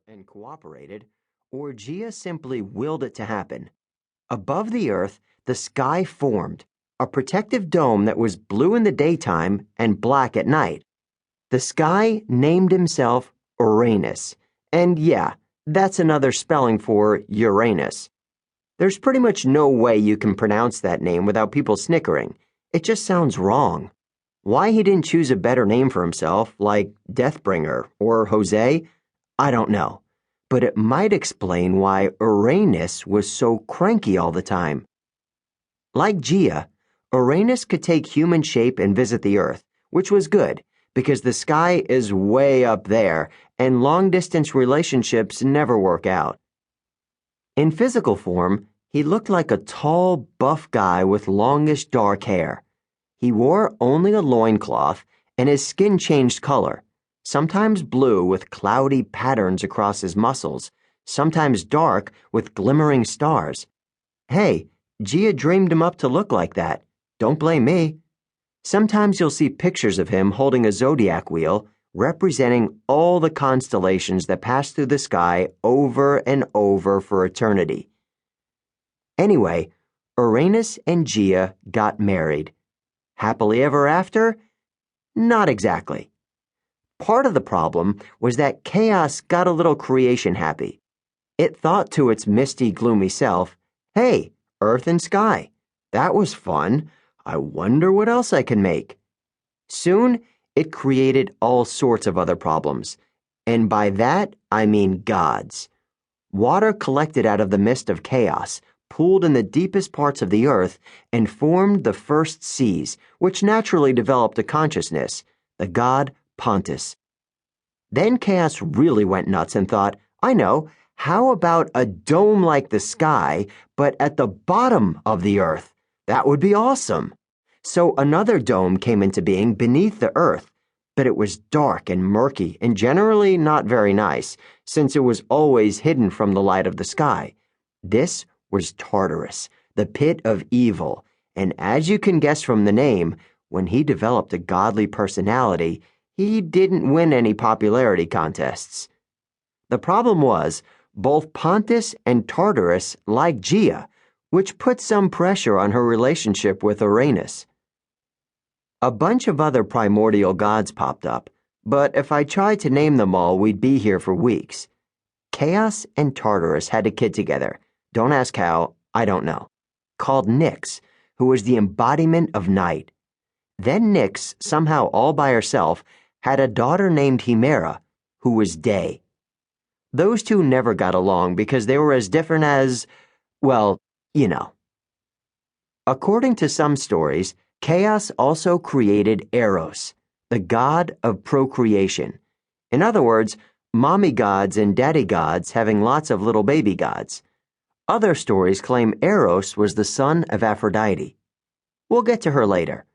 and cooperated, or Gia simply willed it to happen. Above the earth, the sky formed, a protective dome that was blue in the daytime and black at night. The sky named himself Uranus, and yeah, that's another spelling for Uranus. There's pretty much no way you can pronounce that name without people snickering. It just sounds wrong. Why he didn't choose a better name for himself, like Deathbringer or Jose, I don't know. But it might explain why Uranus was so cranky all the time. Like Gia, Uranus could take human shape and visit the Earth, which was good, because the sky is way up there, and long-distance relationships never work out. In physical form, he looked like a tall, buff guy with longish dark hair. He wore only a loincloth, and his skin changed color, sometimes blue with cloudy patterns across his muscles, sometimes dark with glimmering stars. Hey, Gia dreamed him up to look like that. Don't blame me. Sometimes you'll see pictures of him holding a zodiac wheel, representing all the constellations that pass through the sky over and over for eternity. Anyway, Uranus and Gia got married. Happily ever after? Not exactly. Part of the problem was that chaos got a little creation happy. It thought to its misty, gloomy self, hey, earth and sky, that was fun. I wonder what else I can make. Soon, it created all sorts of other problems. And by that, I mean gods. Water collected out of the mist of chaos, pooled in the deepest parts of the earth, and formed the first seas, which naturally developed a consciousness, the god Pontus. Then chaos really went nuts and thought, I know, how about a dome like the sky, but at the bottom of the earth? That would be awesome. So another dome came into being beneath the earth, but it was dark and murky and generally not very nice, since it was always hidden from the light of the sky. This was Tartarus, the pit of evil, and as you can guess from the name, when he developed a godly personality, he didn't win any popularity contests. The problem was, both Pontus and Tartarus liked Gia, which put some pressure on her relationship with Uranus. A bunch of other primordial gods popped up, but if I tried to name them all, we'd be here for weeks. Chaos and Tartarus had a kid together. Don't ask how, I don't know. Called Nyx, who was the embodiment of night. Then Nyx, somehow all by herself, had a daughter named Hemera, who was day. Those two never got along because they were as different as, well, you know. According to some stories, Chaos also created Eros, the god of procreation. In other words, mommy gods and daddy gods having lots of little baby gods. Other stories claim Eros was the son of Aphrodite. We'll get to her later.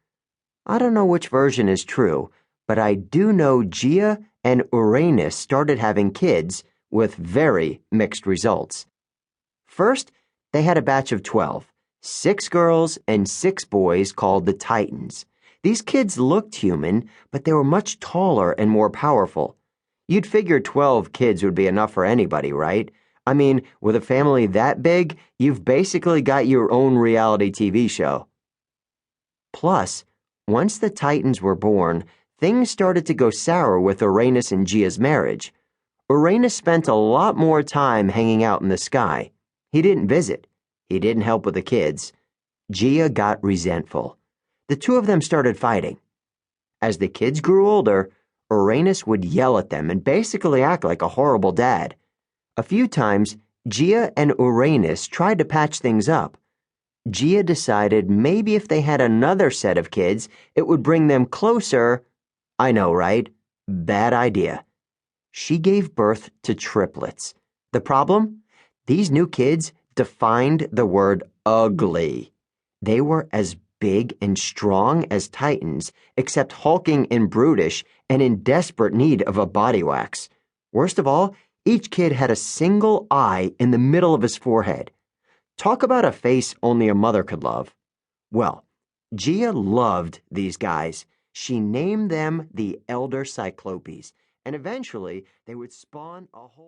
I don't know which version is true, but I do know Gia and Uranus started having kids with very mixed results. First, they had a batch of 12, 6 girls and 6 boys called the Titans. These kids looked human, but they were much taller and more powerful. You'd figure 12 kids would be enough for anybody, right? I mean, with a family that big, you've basically got your own reality TV show. Plus, once the Titans were born, things started to go sour with Uranus and Gia's marriage. Uranus spent a lot more time hanging out in the sky. He didn't visit. He didn't help with the kids. Gia got resentful. The two of them started fighting. As the kids grew older, Uranus would yell at them and basically act like a horrible dad. A few times, Gia and Uranus tried to patch things up. Gia decided maybe if they had another set of kids, it would bring them closer. I know, right? Bad idea. She gave birth to triplets. The problem? These new kids defined the word ugly. They were as big and strong as Titans, except hulking and brutish and in desperate need of a body wax. Worst of all, each kid had a single eye in the middle of his forehead. Talk about a face only a mother could love. Well, Gia loved these guys. She named them the Elder Cyclopes, and eventually they would spawn a whole